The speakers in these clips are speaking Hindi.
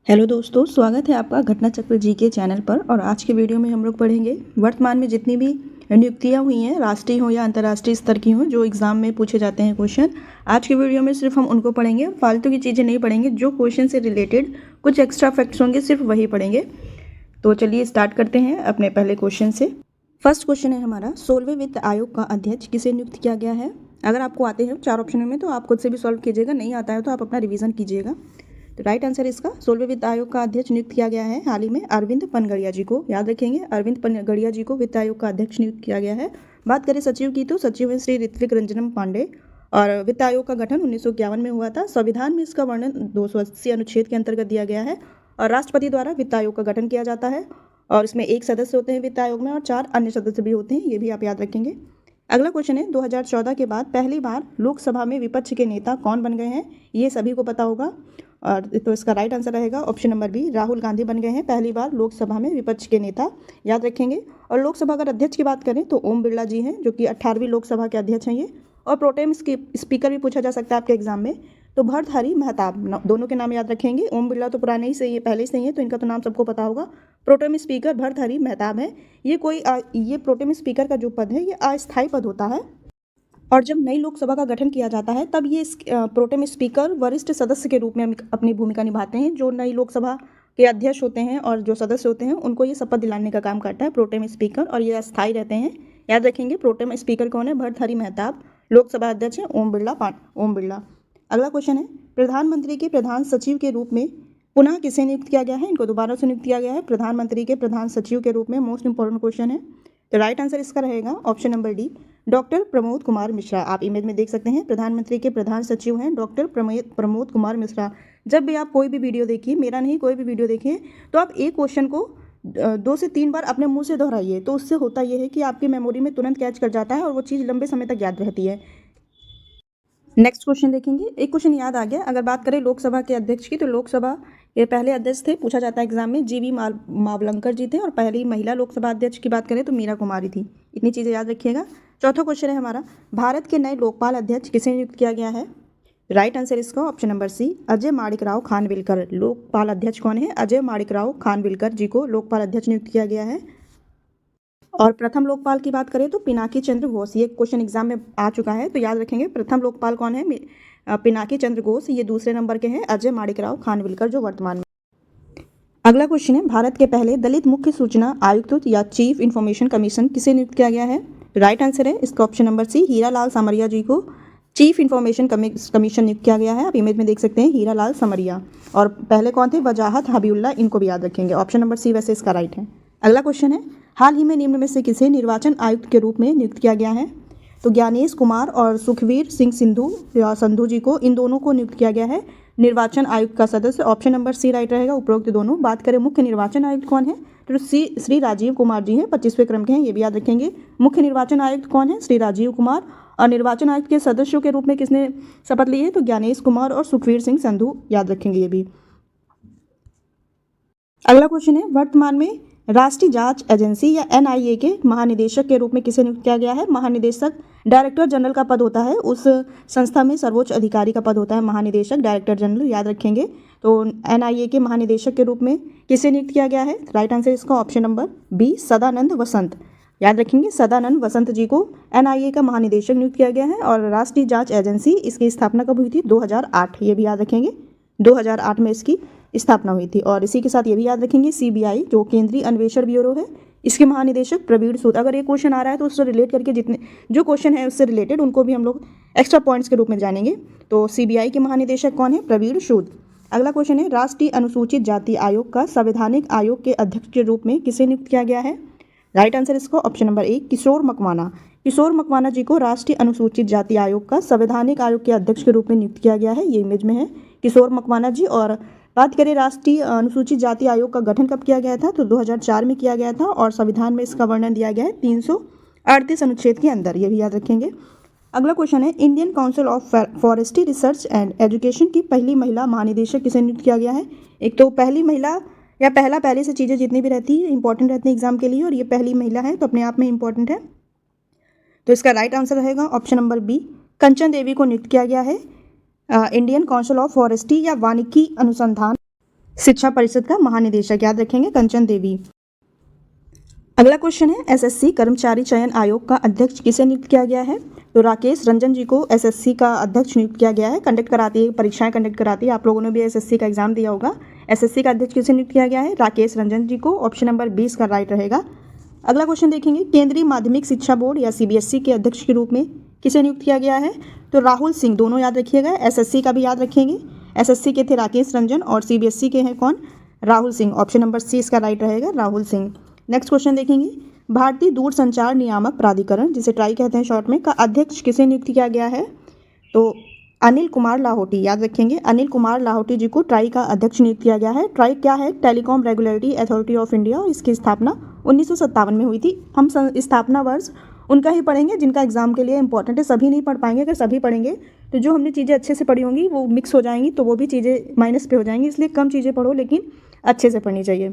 हेलो दोस्तों, स्वागत है आपका घटना चक्र जी के चैनल पर। और आज के वीडियो में हम लोग पढ़ेंगे वर्तमान में जितनी भी नियुक्तियां हुई हैं, राष्ट्रीय हो या अंतर्राष्ट्रीय स्तर की हो, जो एग्ज़ाम में पूछे जाते हैं क्वेश्चन। आज के वीडियो में सिर्फ हम उनको पढ़ेंगे, फालतू की चीज़ें नहीं पढ़ेंगे। जो क्वेश्चन से रिलेटेड कुछ एक्स्ट्रा फैक्ट्स होंगे सिर्फ वही पढ़ेंगे। तो चलिए स्टार्ट करते हैं अपने पहले क्वेश्चन से। फर्स्ट क्वेश्चन है हमारा, 16वें वित्त आयोग का अध्यक्ष किसे नियुक्त किया गया है। अगर आपको आते हैं 4 ऑप्शन में तो आप खुद से भी सॉल्व कीजिएगा, नहीं आता है तो आप अपना रिवीजन कीजिएगा। तो राइट आंसर इसका 16वें वित्त आयोग का अध्यक्ष नियुक्त किया गया है हाल ही में अरविंद पनगड़िया जी को। याद रखेंगे, अरविंद पनगड़िया जी को वित्त आयोग का अध्यक्ष नियुक्त किया गया है। बात करें सचिव की तो सचिव है श्री ऋत्विक रंजनम पांडे। और वित्त आयोग का गठन 1951 में हुआ था। संविधान में इसका वर्णन 280 अनुच्छेद के अंतर्गत दिया गया है। और राष्ट्रपति द्वारा वित्त आयोग का गठन किया जाता है। और इसमें 1 सदस्य होते हैं वित्त आयोग में और 4 अन्य सदस्य भी होते हैं, ये भी आप याद रखेंगे। अगला क्वेश्चन है, 2014 के बाद पहली बार लोकसभा में विपक्ष के नेता कौन बन गए हैं। ये सभी को पता होगा। और तो इसका राइट आंसर रहेगा option number B, Rahul Gandhi बन गए हैं पहली बार लोकसभा में विपक्ष के नेता। याद रखेंगे। और लोकसभा का अध्यक्ष की बात करें तो ओम बिरला जी हैं, जो कि 18वीं लोकसभा के अध्यक्ष हैं ये। और प्रोटेम स्पीकर भी पूछा जा सकता है आपके एग्जाम में, तो भर्तृहरि महताब, दोनों के नाम याद रखेंगे। ओम बिरला तो पुराने ही से ही पहले से ही है, तो इनका तो नाम सबको पता होगा। प्रोटेम स्पीकर भर्तृहरि महताब है। ये प्रोटेम स्पीकर का जो पद है ये अस्थायी पद होता है। और जब नई लोकसभा का गठन किया जाता है तब ये प्रोटेम स्पीकर वरिष्ठ सदस्य के रूप में अपनी भूमिका निभाते हैं। जो नई लोकसभा के अध्यक्ष होते हैं और जो सदस्य होते हैं उनको ये शपथ दिलाने का काम करता है प्रोटेम स्पीकर, और ये अस्थायी रहते हैं। याद रखेंगे, प्रोटेम स्पीकर कौन है? भर्तृहरि महताब। लोकसभा अध्यक्ष है ओम बिरला। अगला क्वेश्चन है, प्रधानमंत्री के प्रधान सचिव के रूप में पुनः किसे नियुक्त किया गया है। इनको दोबारा से नियुक्त किया गया है प्रधानमंत्री के प्रधान सचिव के रूप में। मोस्ट इंपॉर्टेंट क्वेश्चन है। तो राइट आंसर इसका रहेगा option number D, doctor Pramod Kumar Mishra. आप इमेज में देख सकते हैं, प्रधानमंत्री के प्रधान सचिव हैं डॉक्टर प्रमोद कुमार मिश्रा। जब भी आप कोई भी वीडियो देखिए, मेरा नहीं कोई भी वीडियो देखिए, तो आप एक क्वेश्चन को 2 से 3 बार अपने मुंह से दोहराइए। तो उससे होता यह है कि आपकी मेमोरी में तुरंत कैच कर जाता है और वो चीज़ लंबे समय तक याद रहती है। नेक्स्ट क्वेश्चन देखेंगे। एक क्वेश्चन याद आ गया। अगर बात करें लोकसभा के अध्यक्ष की, तो लोकसभा के पहले अध्यक्ष थे, पूछा जाता है एग्जाम में, जीवी मावलंकर जी थे। और पहली महिला लोकसभा अध्यक्ष की बात करें तो मीरा कुमारी थी। इतनी चीज़ें याद रखिएगा। चौथा क्वेश्चन है हमारा, भारत के नए लोकपाल अध्यक्ष किसे नियुक्त किया गया है। राइट आंसर इसका option number C, Ajay Manikrao Khanwilkar. Lokpal अध्यक्ष कौन है? अजय माणिकराव खानविलकर जी को लोकपाल अध्यक्ष नियुक्त किया गया है। और प्रथम लोकपाल की बात करें तो पिनाकी चंद्र घोष। ये क्वेश्चन एग्जाम में आ चुका है, तो याद रखेंगे प्रथम लोकपाल कौन है? पिनाकी चंद्र घोष। ये दूसरे नंबर के हैं अजय माणिकराव खानविलकर, जो वर्तमान में। अगला क्वेश्चन है, भारत के पहले दलित मुख्य सूचना आयुक्त या चीफ इंफॉर्मेशन कमीशन किसे नियुक्त किया गया है। राइट आंसर है इसका ऑप्शन नंबर सी, हीरालाल समरिया जी को चीफ इंफॉर्मेशन कमीशन नियुक्त किया गया है। आप इमेज में देख सकते हैं हीरालाल समरिया। और पहले कौन थे? वजाहत हबीबुल्ला। इनको भी याद रखेंगे। ऑप्शन नंबर सी वैसे इसका राइट है। अगला क्वेश्चन है, हाल ही में निम्न में से किसे निर्वाचन आयुक्त के रूप में नियुक्त किया गया है। तो ज्ञानेश कुमार और सुखवीर सिंह संधू जी को, इन दोनों को नियुक्त किया गया है निर्वाचन आयुक्त का सदस्य। ऑप्शन नंबर सी राइट रहेगा उपरोक्त दोनों। बात करें मुख्य निर्वाचन आयुक्त कौन है, तो श्री राजीव कुमार जी हैं, 25वें क्रम के हैं, ये भी याद रखेंगे। मुख्य निर्वाचन आयुक्त कौन है? श्री राजीव कुमार। और निर्वाचन आयुक्त के सदस्यों के रूप में किसने शपथ ली है? तो ज्ञानेश कुमार और सुखवीर सिंह संधू, याद रखेंगे ये भी। अगला क्वेश्चन है, वर्तमान में राष्ट्रीय जांच एजेंसी या एनआईए के महानिदेशक के रूप में किसे नियुक्त किया गया है। महानिदेशक डायरेक्टर जनरल का पद होता है, उस संस्था में सर्वोच्च अधिकारी का पद होता है महानिदेशक, डायरेक्टर जनरल, याद रखेंगे। तो एनआईए के महानिदेशक के रूप में किसे नियुक्त किया गया है। राइट आंसर इसका ऑप्शन नंबर बी, सदानंद वसंत। याद रखेंगे, सदानंद वसंत जी को एनआईए का महानिदेशक नियुक्त किया गया है। और राष्ट्रीय जाँच एजेंसी, इसकी स्थापना कब हुई थी? 2008, ये भी याद रखेंगे, 2008 में इसकी स्थापना हुई थी। और इसी के साथ ये भी याद रखेंगे, सीबीआई जो केंद्रीय अन्वेषण ब्यूरो है, इसके महानिदेशक प्रवीण सूद। अगर ये क्वेश्चन आ रहा है तो उससे रिलेट करके जितने जो क्वेश्चन है उससे रिलेटेड उनको भी हम लोग एक्स्ट्रा पॉइंट्स के रूप में जानेंगे। तो सीबीआई के महानिदेशक कौन है? प्रवीण सूद। अगला क्वेश्चन है, राष्ट्रीय अनुसूचित जाति आयोग का संवैधानिक आयोग के अध्यक्ष के रूप में किसे नियुक्त किया गया है। राइट आंसर इसको ऑप्शन नंबर ए, किशोर मकवाना। किशोर मकवाना जी को राष्ट्रीय अनुसूचित जाति आयोग का संवैधानिक आयोग के अध्यक्ष के रूप में नियुक्त किया गया है। ये इमेज में है किशोर मकवाना जी। और बात करें राष्ट्रीय अनुसूचित जाति आयोग का गठन कब किया गया था, तो 2004 में किया गया था। और संविधान में इसका वर्णन दिया गया है 338 अनुच्छेद के अंदर, ये भी याद रखेंगे। अगला क्वेश्चन है, Indian council of forestry research and education की पहली महिला महानिदेशक किसे नियुक्त किया गया है। एक तो पहली महिला या पहले से चीज़ें जितनी भी रहती है इंपॉर्टेंट रहती हैं एग्जाम के लिए, और ये पहली महिला है तो अपने आप में इंपॉर्टेंट है। तो इसका राइट आंसर रहेगा option number B, Kanchan Devi को नियुक्त किया गया है इंडियन काउंसिल ऑफ फॉरेस्ट्री या वानिकी अनुसंधान शिक्षा परिषद का महानिदेशक, याद रखेंगे कंचन देवी। अगला क्वेश्चन है एसएससी कर्मचारी चयन आयोग का अध्यक्ष किसे नियुक्त किया गया है? तो राकेश रंजन जी को एसएससी का अध्यक्ष नियुक्त किया गया है। कंडक्ट कराती है, परीक्षाएं कंडक्ट कराती है। आप लोगों ने भी एसएससी का एग्जाम दिया होगा। एसएससी का अध्यक्ष किसे नियुक्त किया गया है? राकेश रंजन जी को। ऑप्शन नंबर 20 का राइट रहेगा। अगला क्वेश्चन देखेंगे, केंद्रीय माध्यमिक शिक्षा बोर्ड या सीबीएसई के अध्यक्ष के रूप में किसे नियुक्त किया गया है? तो राहुल सिंह, दोनों याद रखिएगा। एसएससी का भी याद रखेंगे। एसएससी के थे राकेश रंजन और सीबीएसई के हैं कौन? Rahul Singh. Option number C इसका राइट रहेगा, राहुल सिंह। नेक्स्ट क्वेश्चन देखेंगे, भारतीय दूरसंचार नियामक प्राधिकरण जिसे ट्राई कहते हैं शॉर्ट में का अध्यक्ष किसे नियुक्त किया गया है? तो अनिल कुमार लाहौटी, याद रखेंगे। अनिल कुमार लाहौटी जी को ट्राई का अध्यक्ष नियुक्त किया गया है। ट्राई क्या है? Telecom regulatory authority of India, और इसकी स्थापना 1957 में हुई थी। हम स्थापना वर्ष उनका ही पढ़ेंगे जिनका एग्जाम के लिए इंपॉर्टेंट है। सभी नहीं पढ़ पाएंगे। अगर सभी पढ़ेंगे तो जो हमने चीज़ें अच्छे से पढ़ी होंगी वो मिक्स हो जाएंगी, तो वो भी चीज़ें माइनस पे हो जाएंगी। इसलिए कम चीज़ें पढ़ो लेकिन अच्छे से पढ़नी चाहिए।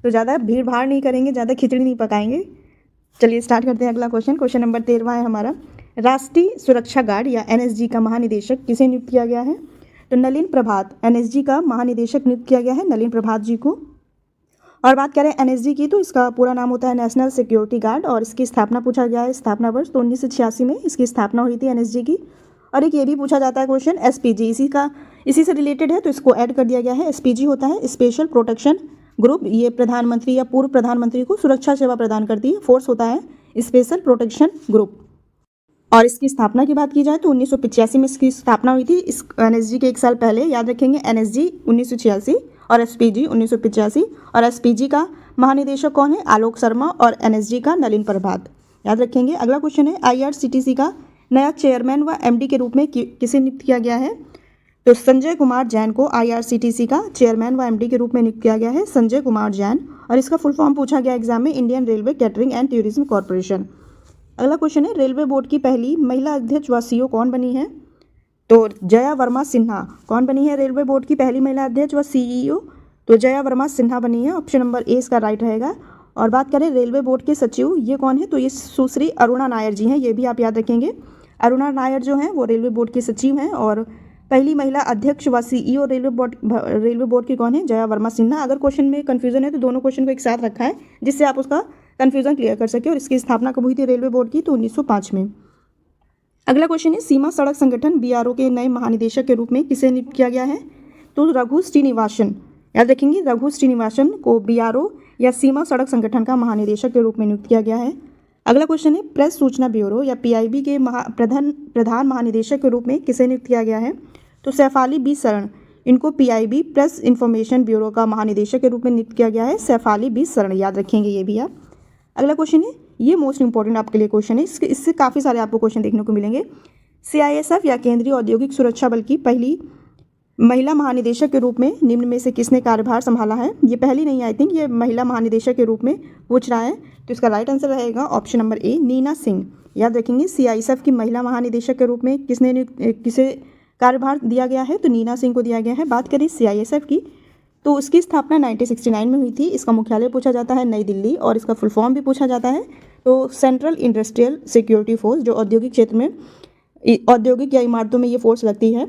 तो ज़्यादा भीड़ भाड़ नहीं करेंगे, ज़्यादा खिचड़ी नहीं पकाएंगे। चलिए स्टार्ट करते हैं अगला क्वेश्चन। क्वेश्चन नंबर 13 है हमारा, राष्ट्रीय सुरक्षा गार्ड या एनएसजी का महानिदेशक किसे नियुक्त किया गया है? तो नलिन प्रभात, एनएसजी का महानिदेशक नियुक्त किया गया है नलिन प्रभात जी को। और बात करें एनएसजी की तो इसका पूरा नाम होता है नेशनल सिक्योरिटी गार्ड, और इसकी स्थापना पूछा गया है स्थापना वर्ष तो 1986 में इसकी स्थापना हुई थी एनएसजी की। और एक ये भी पूछा जाता है क्वेश्चन एसपीजी, इसी से रिलेटेड है तो इसको ऐड कर दिया गया है। एसपीजी होता है स्पेशल प्रोटेक्शन ग्रुप, ये प्रधानमंत्री या पूर्व प्रधानमंत्री को सुरक्षा सेवा प्रदान करती है। फोर्स होता है स्पेशल प्रोटेक्शन ग्रुप। और इसकी स्थापना की बात की जाए तो 1985 में इसकी स्थापना हुई थी। इस एनएसजी के एक साल पहले, याद रखेंगे, एनएसजी 1986 और एसपीजी 1985। और एसपीजी का महानिदेशक कौन है? आलोक शर्मा, और एनएसजी का नलिन प्रभात, याद रखेंगे। अगला क्वेश्चन है आईआरसीटीसी का नया चेयरमैन व एमडी के रूप में किसे नियुक्त किया गया है? तो संजय कुमार जैन को आईआरसीटीसी का चेयरमैन व एमडी के रूप में नियुक्त किया गया है, संजय कुमार जैन। और इसका फुल फॉर्म पूछा गया एग्जाम में, Indian railway catering and tourism corporation. अगला क्वेश्चन है रेलवे बोर्ड की पहली महिला अध्यक्ष व सीईओ कौन बनी है? तो जया वर्मा सिन्हा। कौन बनी है रेलवे बोर्ड की पहली महिला अध्यक्ष व सीईओ? तो जया वर्मा सिन्हा बनी है। ऑप्शन नंबर ए इसका राइट रहेगा। और बात करें रेलवे बोर्ड के सचिव, ये कौन है? तो ये सुश्री अरुणा नायर जी हैं, ये भी आप याद रखेंगे। अरुणा नायर जो हैं वो रेलवे बोर्ड के सचिव हैं। और पहली महिला अध्यक्ष व सीईओ रेलवे बोर्ड की कौन है? जया वर्मा सिन्हा। अगर क्वेश्चन में कन्फ्यूजन है तो दोनों क्वेश्चन को एक साथ रखा है जिससे आप उसका कन्फ्यूजन क्लियर कर सके। और इसकी स्थापना कब हुई थी रेलवे बोर्ड की? तो 1905 में। अगला क्वेश्चन है सीमा सड़क संगठन बीआरओ के नए महानिदेशक के रूप में किसे नियुक्त किया गया है? तो रघु श्रीनिवासन, याद रखेंगे। रघु श्रीनिवासन को बीआरओ या सीमा सड़क संगठन का महानिदेशक के रूप में नियुक्त किया गया है। अगला क्वेश्चन है प्रेस सूचना ब्यूरो या पीआईबी के प्रधान महानिदेशक के रूप में किसे नियुक्त किया गया है? तो सैफाली बी शरण, इनको पीआईबी प्रेस इंफॉर्मेशन ब्यूरो का महानिदेशक के रूप में नियुक्त किया गया है, सैफाली बी शरण, याद रखेंगे ये भी आप। अगला क्वेश्चन है, ये मोस्ट इंपॉर्टेंट आपके लिए क्वेश्चन है, इससे काफ़ी सारे आपको क्वेश्चन देखने को मिलेंगे। सीआईएसएफ या केंद्रीय औद्योगिक सुरक्षा बल की पहली महिला महानिदेशक के रूप में निम्न में से किसने कार्यभार संभाला है? ये पहली नहीं, आई थिंक ये महिला महानिदेशक के रूप में पूछ रहा है, तो इसका राइट आंसर रहेगा option number A, Neena Singh. याद रखेंगे सीआईएसएफ की महिला महानिदेशक के रूप में किसे कार्यभार दिया गया है? तो नीना सिंह को दिया गया है। बात करें सीआईएसएफ की तो उसकी स्थापना 1969 में हुई थी। इसका मुख्यालय पूछा जाता है नई दिल्ली, और इसका फुल फॉर्म भी पूछा जाता है तो सेंट्रल इंडस्ट्रियल सिक्योरिटी फोर्स, जो औद्योगिक क्षेत्र में औद्योगिक या इमारतों में ये फोर्स लगती है,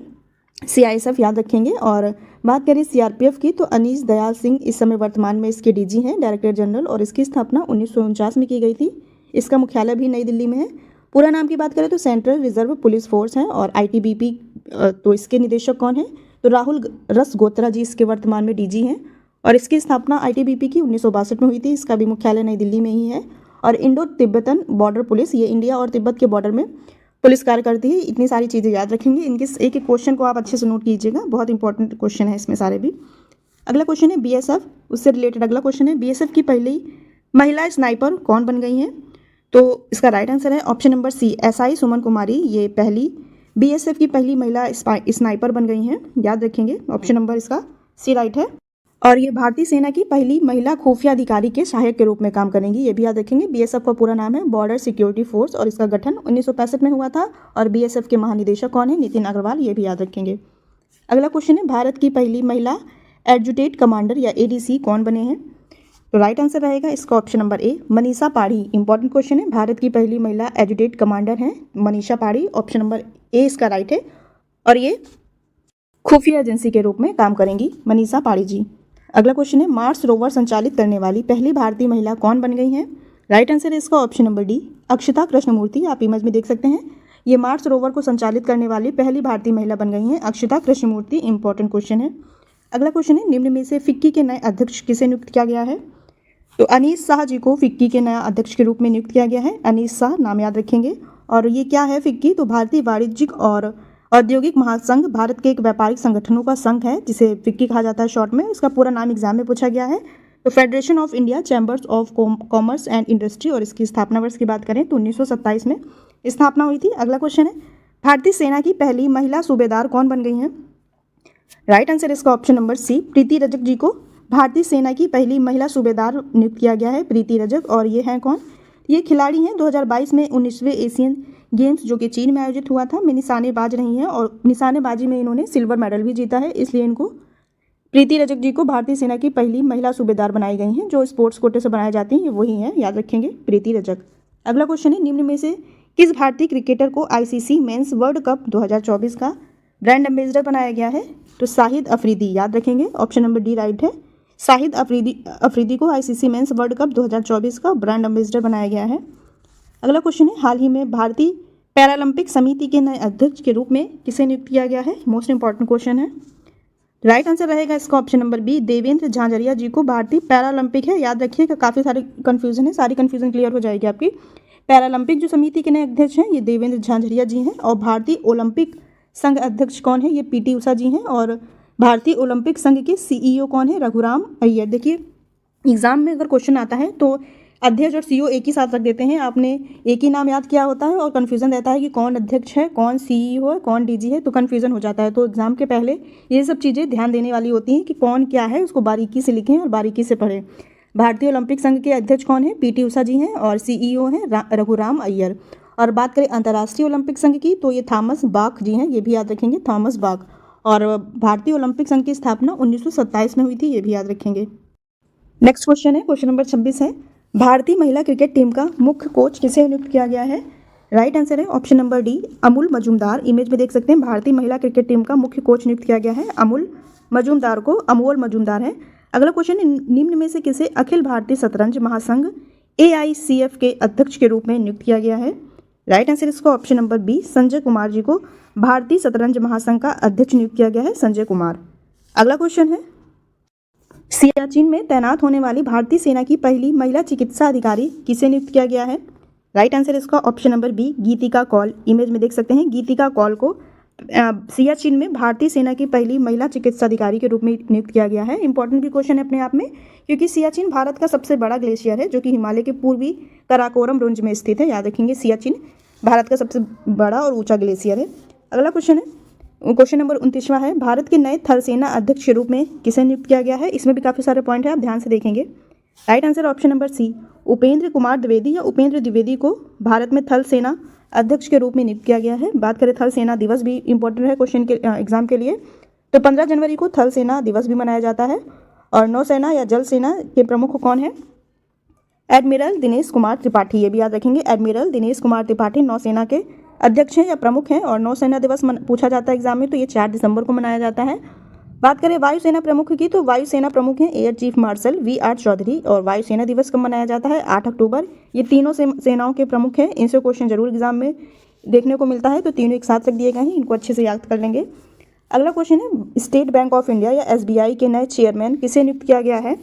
सीआईएसएफ, याद रखेंगे। और बात करें सीआरपीएफ की तो अनीश दयाल सिंह इस समय वर्तमान में इसके डीजी हैं, डायरेक्टर जनरल, और इसकी स्थापना 1949 में की गई थी। इसका मुख्यालय भी नई दिल्ली में है। पूरा नाम की बात करें तो सेंट्रल रिजर्व पुलिस फोर्स है। और आईटीबीपी तो इसके निदेशक कौन है? तो राहुल रसगोत्रा जी इसके वर्तमान में डीजी हैं। और इसकी स्थापना आईटीबीपी की 1962 में हुई थी। इसका भी मुख्यालय नई दिल्ली में ही है। और इंडो तिब्बतन बॉर्डर पुलिस, ये इंडिया और तिब्बत के बॉर्डर में पुलिस कार्य करती है। इतनी सारी चीज़ें याद रखेंगे, इनके एक एक क्वेश्चन को आप अच्छे से नोट कीजिएगा, बहुत इंपॉर्टेंट क्वेश्चन है इसमें सारे भी। अगला क्वेश्चन है बीएसएफ, उससे रिलेटेड अगला क्वेश्चन है बीएसएफ की पहली महिला स्नाइपर कौन बन गई हैं? तो इसका राइट आंसर है ऑप्शन नंबर सी, एसआई सुमन कुमारी, ये पहली बीएसएफ की पहली महिला स्नाइपर बन गई हैं, याद रखेंगे। ऑप्शन नंबर इसका सी राइट है। और ये भारतीय सेना की पहली महिला खुफिया अधिकारी के सहायक के रूप में काम करेंगी, ये भी याद रखेंगे। बीएसएफ का पूरा नाम है बॉर्डर सिक्योरिटी फोर्स, और इसका गठन 1965 में हुआ था। और बीएसएफ के महानिदेशक कौन है? नितिन अग्रवाल, ये भी याद रखेंगे। अगला क्वेश्चन है भारत की पहली महिला एडजुटेंट कमांडर या एडीसी कौन बने हैं? तो राइट आंसर रहेगा इसका ऑप्शन नंबर ए, मनीषा पाढ़ी। इंपॉर्टेंट क्वेश्चन है, भारत की पहली महिला एडजुटेंट कमांडर हैं मनीषा पाढ़ी, ऑप्शन नंबर ए इसका राइट है। और ये खुफिया एजेंसी के रूप में काम करेंगी मनीषा पाढ़ी जी। अगला क्वेश्चन है, मार्स रोवर संचालित करने वाली पहली भारतीय महिला कौन बन गई हैं? राइट आंसर है इसका ऑप्शन नंबर डी, अक्षता कृष्णमूर्ति। आप इमेज में देख सकते हैं, ये मार्स रोवर को संचालित करने वाली पहली भारतीय महिला बन गई हैं अक्षता कृष्णमूर्ति। इंपॉर्टेंट क्वेश्चन है। अगला क्वेश्चन है, निम्न में से फिक्की के नए अध्यक्ष किसे नियुक्त किया गया है? तो अनीस शाह जी को फिक्की के नया अध्यक्ष के रूप में नियुक्त किया गया है। अनीस शाह नाम याद रखेंगे। और ये क्या है फिक्की? तो भारतीय वाणिज्यिक और औद्योगिक महासंघ भारत के एक व्यापारिक संगठनों का संघ है जिसे फिक्की कहा जाता है शॉर्ट में। इसका पूरा नाम एग्जाम में पूछा गया है। तो federation of India chambers of commerce and industry. और इसकी स्थापना वर्ष की बात करें तो 1927 में स्थापना हुई थी। अगला क्वेश्चन है, भारतीय सेना की पहली महिला सूबेदार कौन बन गई हैं? राइट आंसर इसका ऑप्शन नंबर सी, प्रीति रजक जी को भारतीय सेना की पहली महिला सूबेदार नियुक्त किया गया है, प्रीति रजक। और ये हैं कौन? ये खिलाड़ी हैं 2022 में 19वें एशियन गेम्स जो कि चीन में आयोजित हुआ था में निशानेबाज रही हैं और निशानेबाजी में इन्होंने सिल्वर मेडल भी जीता है। इसलिए इनको प्रीति रजक जी को भारतीय सेना की पहली महिला सूबेदार बनाई गई हैं। जो स्पोर्ट्स कोटे से बनाई जाती हैं ये वही हैं, याद रखेंगे, प्रीति रजक। अगला क्वेश्चन है, निम्न में से किस भारतीय क्रिकेटर को आईसीसी मेंस वर्ल्ड कप 2024 का ब्रांड एम्बेसडर बनाया गया है? तो शाहिद अफरीदी, याद रखेंगे, ऑप्शन नंबर डी राइट है। शाहिद अफरीदी को आईसीसी मेंस वर्ल्ड कप 2024 का ब्रांड एम्बेसडर बनाया गया है। अगला क्वेश्चन है, हाल ही में भारतीय पैरालंपिक समिति के नए अध्यक्ष के रूप में किसे नियुक्त किया गया है? मोस्ट इंपॉर्टेंट क्वेश्चन है। राइट आंसर रहेगा इसका option number B, Devendra Jhajharia ji को भारतीय पैरालंपिक है। याद रखिएगा, काफ़ी सारे कन्फ्यूजन है, सारी कन्फ्यूजन क्लियर हो जाएगी आपकी। पैरालंपिक जो समिति के नए अध्यक्ष हैं ये देवेंद्र झांझरिया जी हैं। और भारतीय ओलंपिक संघ अध्यक्ष कौन है? ये पीटी उषा जी हैं। और भारतीय ओलंपिक संघ के सीईओ कौन है? रघुराम अय्यर। देखिए एग्जाम में अगर क्वेश्चन आता है तो अध्यक्ष और सीईओ एक ही साथ रख देते हैं, आपने एक ही नाम याद किया होता है और कन्फ्यूजन रहता है कि कौन अध्यक्ष है, कौन सीईओ है, कौन डीजी है, तो कन्फ्यूजन हो जाता है। तो एग्जाम के पहले ये सब चीज़ें ध्यान देने वाली होती हैं कि कौन क्या है, उसको बारीकी से लिखें और बारीकी से पढ़ें। भारतीय ओलंपिक संघ के अध्यक्ष कौन है? पीटी उषा जी हैं। और सीईओ हैं रघुराम अय्यर। और बात करें अंतर्राष्ट्रीय ओलंपिक संघ की तो ये थॉमस बाख जी हैं, ये भी याद रखेंगे, थॉमस बाख। और भारतीय ओलंपिक संघ की स्थापना 1927 में हुई थी, ये भी याद रखेंगे। नेक्स्ट क्वेश्चन है, क्वेश्चन नंबर 26 है, भारतीय महिला क्रिकेट टीम का मुख्य कोच किसे नियुक्त किया गया है? राइट आंसर है option number D, Amul Majumdar. Image में देख सकते हैं, भारतीय महिला क्रिकेट टीम का मुख्य कोच नियुक्त किया गया है अमूल मजूमदार को, अमोल मजूमदार है। अगला क्वेश्चन है, निम्न में से किसे अखिल भारतीय शतरंज महासंघ AICF के अध्यक्ष के रूप में नियुक्त किया गया है? राइट आंसर इसका option number B, Sanjay Kumar ji को भारतीय शतरंज महासंघ का अध्यक्ष नियुक्त किया गया है, संजय कुमार। अगला क्वेश्चन है, सियाचिन में तैनात होने वाली भारतीय सेना की पहली महिला चिकित्सा अधिकारी किसे नियुक्त किया गया है? राइट आंसर इसका ऑप्शन नंबर बी, गीतिका कौल। इमेज में देख सकते हैं, गीतिका कौल को सियाचिन में भारतीय सेना की पहली महिला चिकित्सा अधिकारी के रूप में नियुक्त किया गया है। इंपॉर्टेंट भी क्वेश्चन है अपने आप में, क्योंकि सियाचिन भारत का सबसे बड़ा ग्लेशियर है जो कि हिमालय के पूर्वी कराकोरम रेंज में स्थित है। याद रखेंगे, सियाचिन भारत का सबसे बड़ा और ऊंचा ग्लेशियर है। अगला क्वेश्चन है, क्वेश्चन नंबर 29वां है, भारत के नए थल सेना अध्यक्ष के रूप में किसे नियुक्त किया गया है? इसमें भी काफ़ी सारे पॉइंट है, आप ध्यान से देखेंगे। Right answer option number C, Upendra Kumar Dwivedi या उपेंद्र द्विवेदी को भारत में थल सेना अध्यक्ष के रूप में नियुक्त किया गया है। बात करें थल सेना दिवस, भी इंपॉर्टेंट है क्वेश्चन के एग्जाम के लिए, तो 15 जनवरी को थल सेना दिवस भी मनाया जाता है। और नौसेना या जल सेना के प्रमुख कौन है? एडमिरल दिनेश कुमार त्रिपाठी, ये भी याद रखेंगे, एडमिरल दिनेश कुमार त्रिपाठी नौसेना के अध्यक्ष हैं या प्रमुख हैं। और नौसेना दिवस पूछा जाता है एग्जाम में, तो ये 4 दिसंबर को मनाया जाता है। बात करें वायुसेना प्रमुख की, तो वायुसेना प्रमुख हैं air chief marshal VR Chaudhary. और वायुसेना दिवस कब मनाया जाता है? 8 अक्टूबर। ये तीनों सेनाओं के प्रमुख हैं, इनसे क्वेश्चन जरूर एग्जाम में देखने को मिलता है, तो तीनों एक साथ रख दिए गए हैं, इनको अच्छे से याद कर लेंगे। अगला क्वेश्चन है, स्टेट बैंक ऑफ इंडिया या SBI के नए चेयरमैन किसे नियुक्त किया गया है?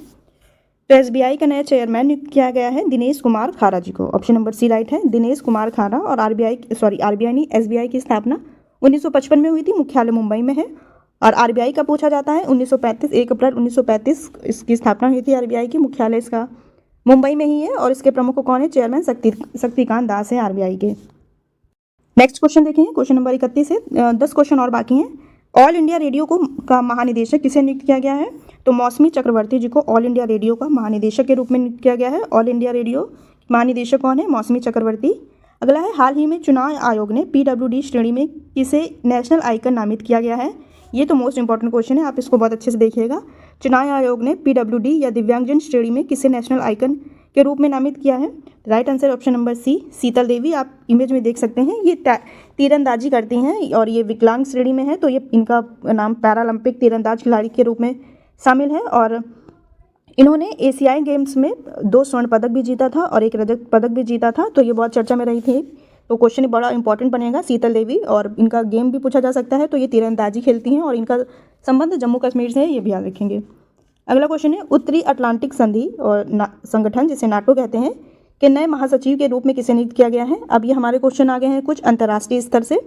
तो SBI का नया चेयरमैन नियुक्त किया गया है दिनेश कुमार खारा जी को, ऑप्शन नंबर सी राइट है, दिनेश कुमार खारा। और RBI नहीं, SBI की स्थापना 1955 में हुई थी, मुख्यालय मुंबई में है। और RBI का पूछा जाता है 1935, 1 अप्रैल 1935 इसकी स्थापना हुई थी RBI की, मुख्यालय इसका मुंबई में ही है। और इसके प्रमुख कौन है? चेयरमैन शक्तिकांत दास है RBI के। नेक्स्ट क्वेश्चन देखेंगे, क्वेश्चन नंबर 31 है, 10 क्वेश्चन और बाकी हैं। ऑल इंडिया रेडियो का महानिदेशक किसे नियुक्त किया गया है? तो मौसमी चक्रवर्ती जी को ऑल इंडिया रेडियो का महानिदेशक के रूप में नियुक्त किया गया है। ऑल इंडिया रेडियो महानिदेशक कौन है? मौसमी चक्रवर्ती। अगला है, हाल ही में चुनाव आयोग ने PWD श्रेणी में किसे नेशनल आइकन नामित किया गया है? ये तो मोस्ट इंपॉर्टेंट क्वेश्चन है, आप इसको बहुत अच्छे से देखिएगा। चुनाव आयोग ने PWD या दिव्यांगजन श्रेणी में किसे नेशनल आइकन के रूप में नामित किया है? Right answer option number C, Sheetal Devi. आप इमेज में देख सकते हैं, ये तीरंदाजी करती हैं और ये विकलांग श्रेणी में है, तो ये इनका नाम पैरालंपिक तीरंदाज खिलाड़ी के रूप में शामिल है। और इन्होंने एशियाई गेम्स में 2 स्वर्ण पदक भी जीता था और 1 रजत पदक भी जीता था, तो ये बहुत चर्चा में रही थी। तो क्वेश्चन बड़ा इंपॉर्टेंट बनेगा। शीतल देवी, और इनका गेम भी पूछा जा सकता है। तो ये तीरंदाजी खेलती हैं और इनका संबंध जम्मू कश्मीर से है, ये भी याद रखेंगे। अगला क्वेश्चन है, उत्तरी अटलांटिक संधि और संगठन जिसे नाटो कहते हैं के नए महासचिव के रूप में किसे नियुक्त किया गया है। अब ये हमारे क्वेश्चन आ गए हैं कुछ अंतर्राष्ट्रीय स्तर से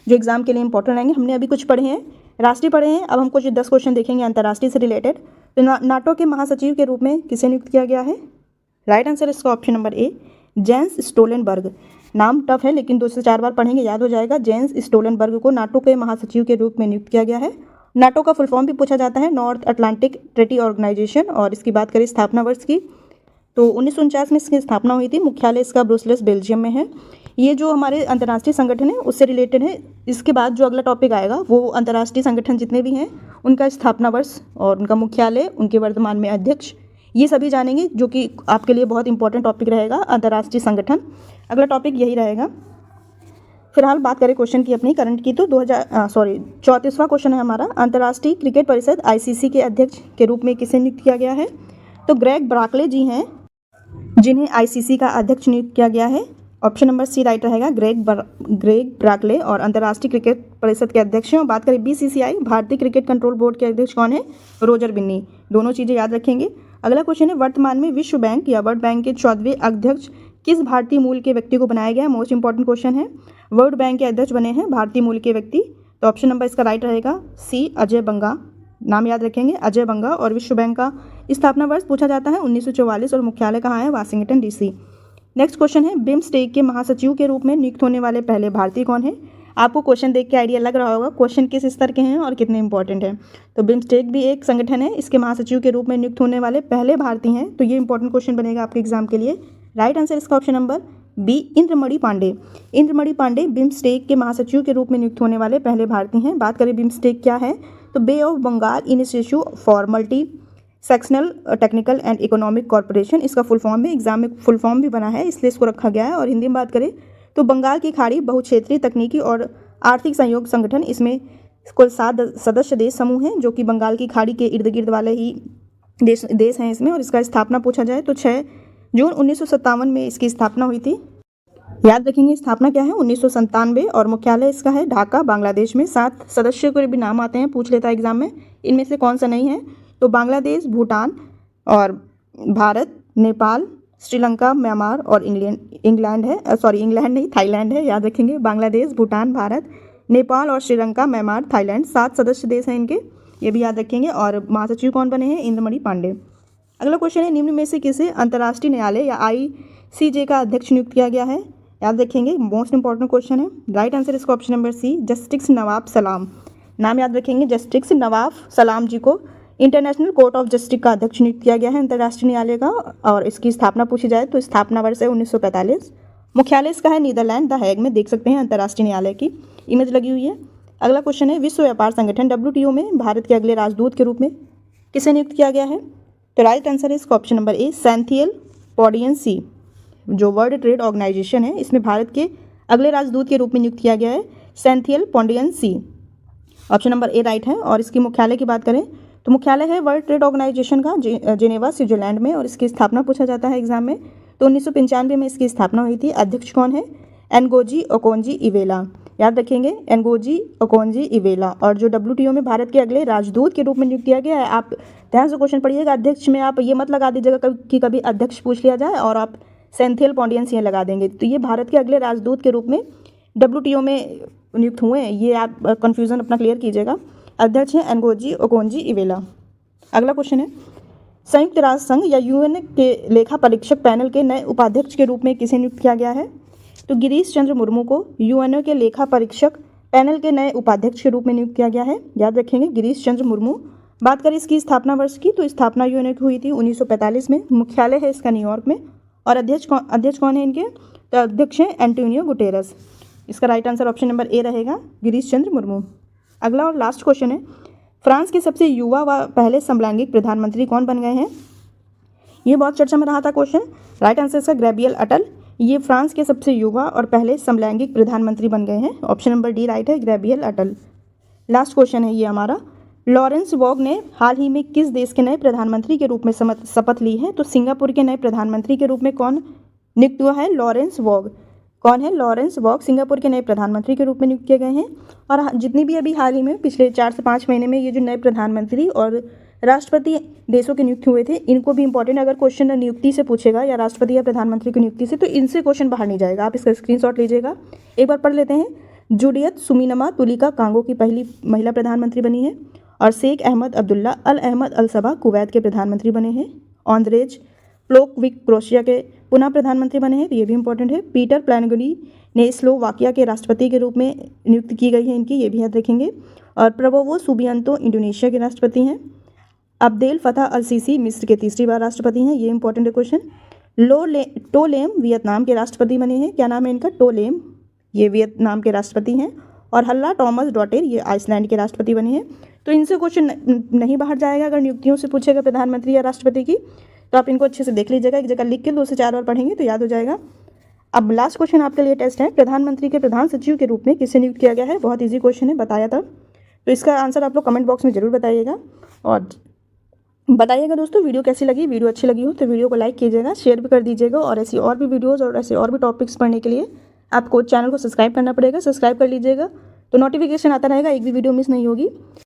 जो एग्जाम के लिए इंपॉर्टेंट रहेंगे। हमने अभी कुछ पढ़े हैं, राष्ट्रीय पढ़े हैं, अब हम कुछ 10 क्वेश्चन देखेंगे अंतर्राष्ट्रीय से रिलेटेड। तो नाटो के महासचिव के रूप में किसे नियुक्त किया गया है। राइट आंसर इसका ऑप्शन नंबर ए, जेंस स्टोलनबर्ग। नाम टफ है लेकिन 2 से 4 बार पढ़ेंगे याद हो जाएगा। जेंस स्टोलनबर्ग को नाटो के महासचिव के रूप में नियुक्त किया गया है। नाटो का फुल फॉर्म भी पूछा जाता है, नॉर्थ अटलांटिक ट्रीटी ऑर्गेनाइजेशन। और इसकी बात करें स्थापना वर्ष की, तो 1949 में इसकी स्थापना हुई थी। मुख्यालय इसका ब्रुसेल्स बेल्जियम में है। ये जो हमारे अंतर्राष्ट्रीय संगठन है उससे रिलेटेड है। इसके बाद जो अगला टॉपिक आएगा वो अंतर्राष्ट्रीय संगठन जितने भी हैं उनका स्थापना वर्ष और उनका मुख्यालय, उनके वर्तमान में अध्यक्ष, ये सभी जानेंगे, जो कि आपके लिए बहुत इंपॉर्टेंट टॉपिक रहेगा अंतर्राष्ट्रीय संगठन। अगला टॉपिक यही रहेगा। फिलहाल बात करें क्वेश्चन की अपनी करंट की, तो 34वां क्वेश्चन है हमारा, अंतर्राष्ट्रीय क्रिकेट परिषद ICC के अध्यक्ष के रूप में किसे नियुक्त किया गया है। तो ग्रेग ब्राकले जी हैं जिन्हें ICC का अध्यक्ष नियुक्त किया गया है। ऑप्शन नंबर सी राइट रहेगा, ग्रेग ब्राकले और अंतर्राष्ट्रीय क्रिकेट परिषद के अध्यक्ष हैं। बात करें BCCI भारतीय क्रिकेट कंट्रोल बोर्ड के अध्यक्ष कौन है, रोजर बिन्नी। दोनों चीज़ें याद रखेंगे। अगला क्वेश्चन है, वर्तमान में विश्व बैंक या वर्ल्ड बैंक के 14वें अध्यक्ष किस भारतीय मूल के व्यक्ति को बनाया गया है। मोस्ट इंपॉर्टेंट क्वेश्चन है। वर्ल्ड बैंक के अध्यक्ष बने हैं भारतीय मूल के व्यक्ति, तो ऑप्शन नंबर इसका राइट रहेगा सी, अजय बंगा। नाम याद रखेंगे, अजय बंगा। और विश्व बैंक का स्थापना वर्ष पूछा जाता है 1944 और मुख्यालय कहाँ है, वाशिंगटन DC। नेक्स्ट क्वेश्चन है, बिम्स्टेक के महासचिव के रूप में नियुक्त होने वाले पहले भारतीय कौन है। आपको क्वेश्चन देख के आइडिया लग रहा होगा क्वेश्चन किस स्तर के हैं और कितने इंपॉर्टेंट हैं। तो बिम्स्टेक भी एक संगठन है, इसके महासचिव के रूप में नियुक्त होने वाले पहले भारतीय हैं। तो ये इंपॉर्टेंट क्वेश्चन बनेगा आपके एग्जाम के लिए। राइट आंसर इसका option number B, Indramani Pande. Indramani Pande BIMSTEC के महासचिव के रूप में नियुक्त होने वाले पहले भारतीय हैं। बात करें बिम्स्टेक क्या है, तो Bay of Bengal initiative for multi sectional technical and economic corporation, इसका फुल फॉर्म है, एग्जाम में फुल फॉर्म भी बना है इसलिए इसको रखा गया है। और हिंदी में बात करें तो बंगाल की खाड़ी बहुक्षेत्रीय तकनीकी और आर्थिक सहयोग संगठन, इसमें कुल 7 सदस्य देश समूह हैं जो कि बंगाल की खाड़ी के इर्द गिर्द वाले ही देश हैं इसमें। और इसका स्थापना पूछा जाए तो 6 जून 1957 में इसकी स्थापना हुई थी। याद रखेंगे स्थापना क्या है, 1997। और मुख्यालय इसका है ढाका, बांग्लादेश में। 7 सदस्यों के भी नाम आते हैं, पूछ लेता है एग्जाम में, इनमें से कौन सा नहीं है। तो बांग्लादेश, भूटान और भारत, नेपाल, श्रीलंका, म्यांमार और इंग्लैंड है, सॉरी इंग्लैंड नहीं, थाईलैंड है। याद रखेंगे बांग्लादेश, भूटान, भारत, नेपाल और श्रीलंका, म्यांमार, थाईलैंड, 7 सदस्य देश हैं इनके, ये भी याद रखेंगे। और महासचिव कौन बने हैं, इंद्रमणि पांडे। अगला क्वेश्चन है, निम्न में से किसे अंतर्राष्ट्रीय न्यायालय या ICJ का अध्यक्ष नियुक्त किया गया है। याद रखेंगे मोस्ट इंपॉर्टेंट क्वेश्चन है। राइट आंसर इसका ऑप्शन नंबर सी, जस्टिस नवाब सलाम। नाम याद रखेंगे, जस्टिस नवाब सलाम जी को इंटरनेशनल कोर्ट ऑफ जस्टिस का अध्यक्ष नियुक्त किया गया है अंतर्राष्ट्रीय न्यायालय का। और इसकी स्थापना पूछी जाए तो स्थापना वर्ष है 1945। मुख्यालय इसका है नीदरलैंड, द हैग में। देख सकते हैं अंतर्राष्ट्रीय न्यायालय की इमेज लगी हुई है। अगला क्वेश्चन है, विश्व व्यापार संगठन WTO में भारत के अगले राजदूत के रूप में किसे नियुक्त किया गया है। तो राइट आंसर है इसका ऑप्शन नंबर ए, सैंथियल पॉडियंसी। जो वर्ल्ड ट्रेड ऑर्गेनाइजेशन है इसमें भारत के अगले राजदूत के रूप में नियुक्त किया गया है सैंथियल पॉडियंसी। ऑप्शन नंबर ए राइट है। और इसकी मुख्यालय की बात करें तो मुख्यालय है वर्ल्ड ट्रेड ऑर्गेनाइजेशन का जेनेवा, स्विट्जरलैंड में। और इसकी स्थापना पूछा जाता है एग्जाम में, तो 1995 में इसकी स्थापना हुई थी। अध्यक्ष कौन है, एनगोजी ओकोंजी इवेला। याद रखेंगे एनगोजी ओकोंजी इवेला। और जो WTO में भारत के अगले राजदूत के रूप में नियुक्त किया गया है, आप ध्यान से क्वेश्चन पढ़िएगा, अध्यक्ष में आप ये मत लगा दीजिएगा कि कभी अध्यक्ष पूछ लिया जाए और आप सैंथियल पॉडियंसी लगा देंगे। तो ये भारत के अगले राजदूत के रूप में WTO में नियुक्त हुए हैं, ये आप कन्फ्यूज़न अपना क्लियर कीजिएगा। अध्यक्ष हैं एनगोजी ओकोंजी इवेला। अगला क्वेश्चन है, संयुक्त राष्ट्र संघ या UN के लेखा परीक्षक पैनल के नए उपाध्यक्ष के रूप में किसे नियुक्त किया गया है। तो गिरीश चंद्र मुर्मू को UNO के लेखा परीक्षक पैनल के नए उपाध्यक्ष के रूप में नियुक्त किया गया है। याद रखेंगे गिरीश चंद्र मुर्मू। बात करें इसकी स्थापना वर्ष की, तो स्थापना UNO की हुई थी 1945 में। मुख्यालय है इसका न्यूयॉर्क में। और अध्यक्ष कौन है इनके, तो अध्यक्ष हैं एंटोनियो गुटेरस। इसका राइट आंसर ऑप्शन नंबर ए रहेगा, गिरीश चंद्र मुर्मू। अगला और लास्ट क्वेश्चन है, फ्रांस के सबसे युवा व पहले समलैंगिक प्रधानमंत्री कौन बन गए हैं। ये बहुत चर्चा में रहा था क्वेश्चन। राइट आंसर इसका गैब्रियल अटल। ये फ्रांस के सबसे युवा और पहले समलैंगिक प्रधानमंत्री बन गए हैं। ऑप्शन नंबर डी राइट है, गैब्रियल अटल। लास्ट क्वेश्चन है ये हमारा, लॉरेंस वॉग ने हाल ही में किस देश के नए प्रधानमंत्री के रूप में शपथ ली है? तो सिंगापुर के नए प्रधानमंत्री के रूप में कौन नियुक्त हुआ है? लॉरेंस वॉग। कौन है? लॉरेंस वॉग सिंगापुर के नए प्रधानमंत्री के रूप में नियुक्त किए गए हैं। और जितनी भी अभी हाल ही में पिछले 4 से 5 महीने में ये जो नए प्रधानमंत्री और राष्ट्रपति देशों के नियुक्त हुए थे, इनको भी इंपॉर्टेंट, अगर क्वेश्चन नियुक्ति से पूछेगा या राष्ट्रपति या प्रधानमंत्री की नियुक्ति से, तो इनसे क्वेश्चन बाहर नहीं जाएगा। आप इसका स्क्रीनशॉट लीजिएगा, एक बार पढ़ लेते हैं। जूडियत सुमीनमा तुलिका कांगो की पहली महिला प्रधानमंत्री बनी है। और शेख अहमद अब्दुल्ला अल अहमद अल सबा कुवैत के प्रधानमंत्री बने हैं। ऑन्द्रेज प्लोकविक क्रोएशिया के पुनः प्रधानमंत्री बने हैं, तो ये भी इंपॉर्टेंट है। पीटर प्लेनगोनी ने स्लोवाकिया के राष्ट्रपति के रूप में नियुक्त की गई है इनकी, ये भी याद रखेंगे। और प्रबोवो सुबियांतो इंडोनेशिया के राष्ट्रपति हैं। अब्देल फतह अल सीसी मिस्र के तीसरी बार राष्ट्रपति हैं, ये इंपॉर्टेंट है क्वेश्चन। टोलेम वियतनाम के राष्ट्रपति बने हैं, क्या नाम है इनका? टोलेम, ये वियतनाम के राष्ट्रपति हैं। और हल्ला टॉमस डॉटेर ये आइसलैंड के राष्ट्रपति बने हैं। तो इनसे क्वेश्चन नहीं बाहर जाएगा। अगर नियुक्तियों से पूछेगा प्रधानमंत्री या राष्ट्रपति की, तो आप इनको अच्छे से देख लीजिएगा, एक जगह लिख के 2 से 4 बार पढ़ेंगे तो याद हो जाएगा। अब लास्ट क्वेश्चन आपके लिए टेस्ट है, प्रधानमंत्री के प्रधान सचिव के रूप में किसे नियुक्त किया गया है? बहुत ईजी क्वेश्चन है, बताया था। तो इसका आंसर आप लोग कमेंट बॉक्स में जरूर बताइएगा। और बताइएगा दोस्तों वीडियो कैसी लगी। वीडियो अच्छी लगी हो तो वीडियो को लाइक कीजिएगा, शेयर भी कर दीजिएगा। और ऐसी और भी वीडियोज़ और ऐसे और भी टॉपिक्स पढ़ने के लिए आपको चैनल को सब्सक्राइब करना पड़ेगा। सब्सक्राइब कर लीजिएगा तो नोटिफिकेशन आता रहेगा, एक भी वीडियो मिस नहीं होगी।